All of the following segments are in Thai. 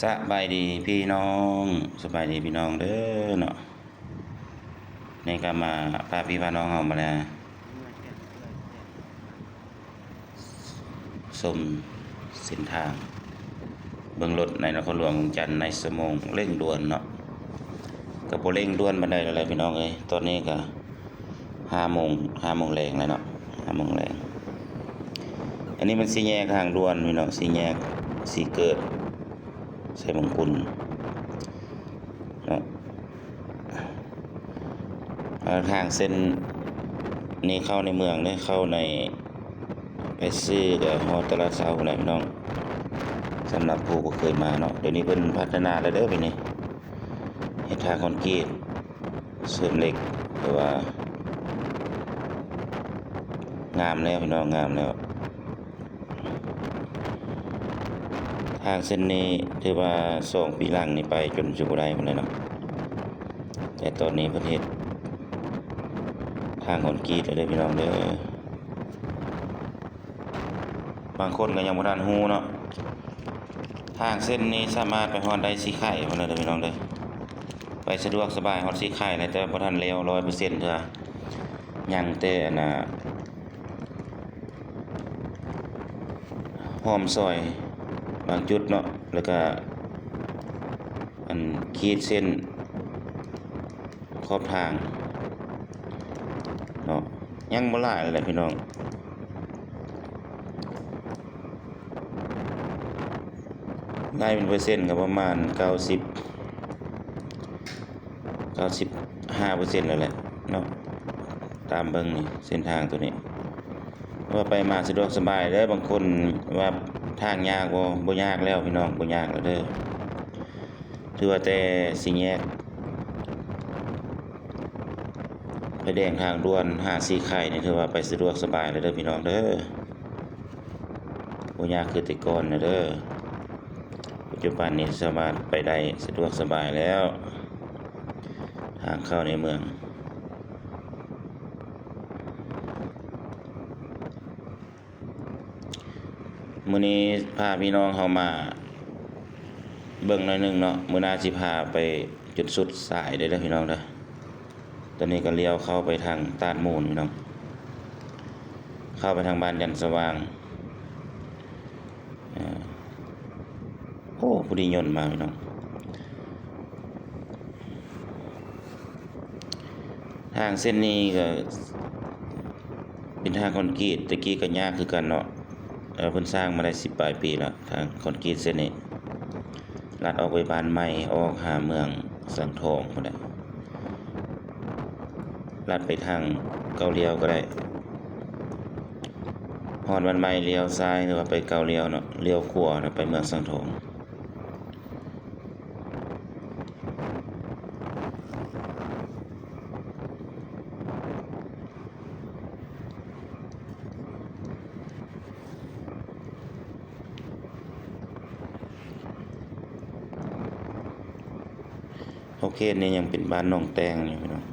สบายดีพี่น้องสบายดีพี่น้องเด้อเนาะนี่ก็มาพาพี่พาน้องเฮามาแล้วชมเส้นทางเบิ่งรถในนครหลวงจันทน์ในชั่วโมงเร่งด่วนเนาะก็บ่เร่งด่วนปานใดแล้วแหละพี่น้องเอ้ยตอนนี้ก็5 โมงแลงแล้วเนาะ5 โมงแลงอันนี้มันสี่แยกทางด่วนพี่น้องสี่แยกสีเกิดชัยมงคลเนาะทางเส้นนี้เข้าในเมืองได้เข้าในไปซื้อกับฮอตลาดเช้าอะไรพี่น้องสำหรับผู้บ่เคยมาเนาะเดี๋ยวนี้เพิ่นพัฒนาแล้วเด้อพี่นี่เฮ็ดทางคอนกรีตเสริมเหล็กแต่ว่างามแล้วพี่น้องงามแล้วทางเส้นนี้ถือว่า2 ปีหลังนี่ไปจนสิบ่ได้พุ่นเลยเนาะแต่ตอนนี้ประเทศทางคอนกรีตแล้วเด้อพี่น้องเด้อบางคนก็ยังบ่ทันฮู้เนาะทางเส้นนี้สามารถไปฮอดได้สีไข่พุ่นเลยเด้อพี่น้องเด้อไปสะดวกสบายฮอดสีไข่เลยแต่บ่ทันแล้ว 100% เด้อยังแต่อันน่ะหอมซอยบางจุดเนาะแล้วก็อันขีดเส้นขอบทางเนาะยังบ่หลายเลยพี่น้องได้เป็นเปอร์เซ็นต์ก็ประมาณ95%แล้วแหละเนาะตามเบิ่งนี่เส้นทางตัวนี้ว่าไปมาสะดวกสบายเด้อบางคนว่าทางยากบ่ยากแล้วพี่น้องบ่ยากแล้วเด้อถือว่าแต่สี่แยกไฟแดงทางด่วน5สีไข่นี่ถือว่าไปสะดวกสบายแล้วเด้อพี่น้องเด้อบ่ยากคือแต่ก่อนนะเด้อปัจจุบันนี้สามารถไปได้สะดวกสบายแล้วทางเข้าในเมืองมื้อนี้พาพี่น้องเฮามาเบิ่งหน่อยนึงเนาะมื้อหน้าสิพาไปจุดสุดสายเด้อพี่น้องเด้อตอนนี้ก็เลี้ยวเข้าไปทางตาดมูลพี่น้องเข้าไปทางบ้านยันสว่างโอ้ผู้ดียนต์มาพี่น้องทางเส้นนี้ก็เป็นทางคอนกรีตตะกี้ก็ยากคือกันเนาะเพิ่นสร้างมาได้10 ปลายปีแล้วทางคอนกรีตเส้นนี้ลัดออกไปบ้านใหม่ออกหาเมืองสังทองพุ่นแหละลัดไปทางเกาเลียวก็ได้ฮอดบ้านใหม่เลี้ยวซ้ายหรือว่าไปเกาเลียวเนาะเลี้ยวขวาแล้วไปเมืองสังทองโอเคนี่ยังเป็นบ้านน้องแตงอยู่พี่น้อง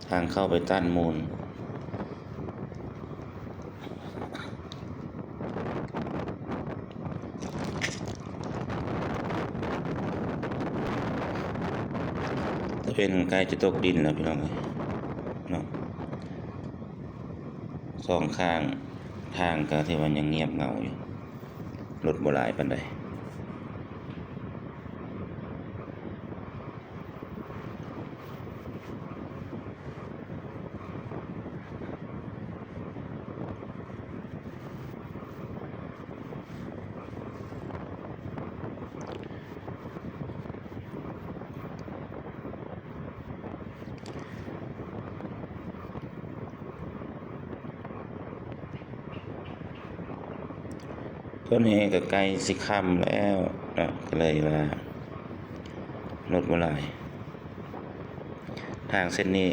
ทางเข้าไปต้านมูลจะเป็นใกล้จะตกดินแล้วพี่น้องเนาะสองข้างทางก็ที่ว่ายังเงียบเหงาอยู่รถบ่หลายปานใดตัวนี้ก็ใกล้สิค่ำแล้วนะก็เลยว่ารถบ่หลายทางเส้นนี้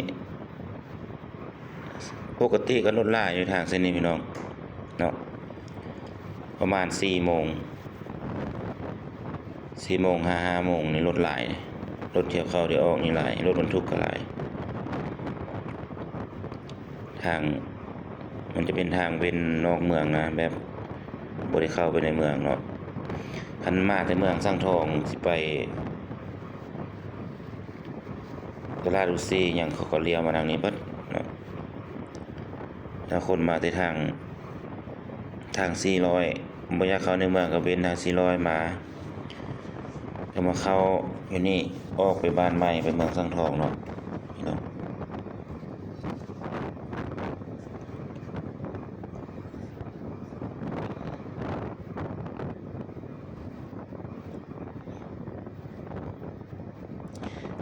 ปกติก็รถหลายอยู่ทางเส้นนี้พี่น้องเนาะประมาณ4 โมง5 โมงนี่รถหลายรถเที่ยวเข้าเที่ยวออกนี่หลายรถบรรทุกก็หลายทางมันจะเป็นทางเว้นนอกเมืองนะแบบบ่ได้เข้าไปในเมืองเนาะ คันมาแต่เมืองสังทองสิไปตลาดอุซีหยังเขาก็เลี้ยวมาทางนี้เบิดเนาะถ้าคนมาแต่ทาง400บ่อยากเข้าในเมืองก็เว้นทาง400มาก็มาเข้าอยู่นี่ออกไปบ้านใหม่ไปเมืองสังทองเนาะพี่น้อง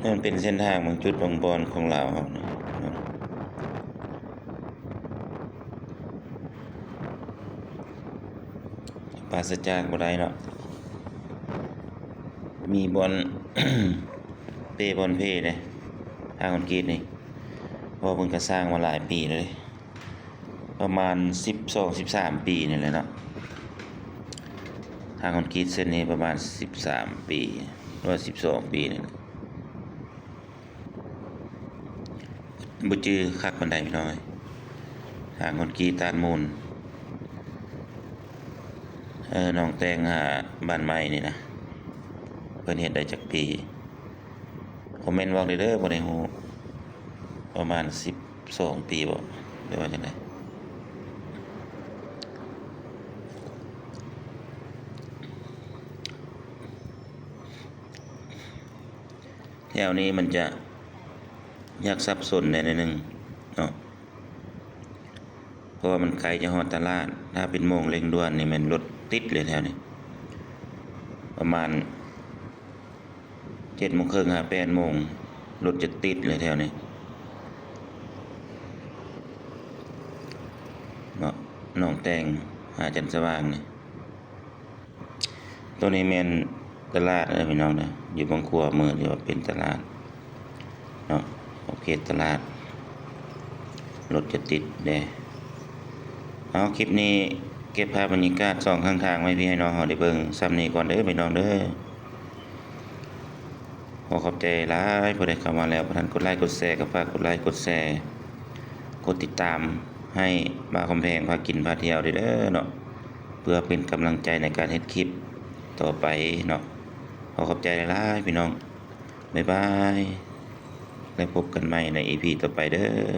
นั่นเป็นเส้นทางบางจุดบางบอนของลาวเฮานะปราศจากบ่ได้เนาะมีบอน บอนเพเด้ทางคอนกรีตนี่เพราะเพิ่นก็สร้างมาหลายปีแล้วเด้ประมาณ12-13 ปีนี่แหละเนาะทางคอนกรีตเส้นนี้ประมาณ13 ปีหรือว่า12 ปีนี่บ่จื้อคักปานใดพี่น้อยทางคอนกรีตตาดมูลน้องแตงหาบ้านใหม่นี่นะเพิ่นเฮ็ดได้จักปีคอมเมนต์บอกได้เด้อบ่ได้ฮู้ประมาณ12 ปีบ่หรือว่าจังได๋แถวนี้มันจะยากสับสนแหน่นิดนึงเนาะเพราะว่ามันไกลจากฮอดตลาดถ้าเป็นโมงเร่งด่วนนี่แม่นรถติดเลยแถวนี้ประมาณ7:30 8 โมงรถจะติดเลยแถวนี้เนาะหนองแตงหาจันทร์สว่างนี่ตัวนี้แม่นตลาดพี่น้องเด้ออยู่บางขัวเมืองที่ว่าเป็นตลาดเนาะโอเคตลาดรถจะติดเด้เอาคลิปนี้เก็บภาพบรรยากาศ2ข้างทางไว้พี่ให้น้องเฮาได้เบิ่งซ้ำนี้ก่อนเด้อพี่น้องเด้อขอขอบใจหลายผู้ใดเข้ามาแล้วบ่ทันกดไลค์กดแชร์ก็ฝากกดไลค์กดแชร์กดติดตามให้บ่าวคำแพงพากินพาเที่ยวเด้อเนาะเพื่อเป็นกำลังใจในการเฮ็ดคลิปต่อไปเนาะขอขอบใจหลายพี่น้องบ๊ายบายแล้วพบกันใหม่ใน EP ต่อไปเด้อ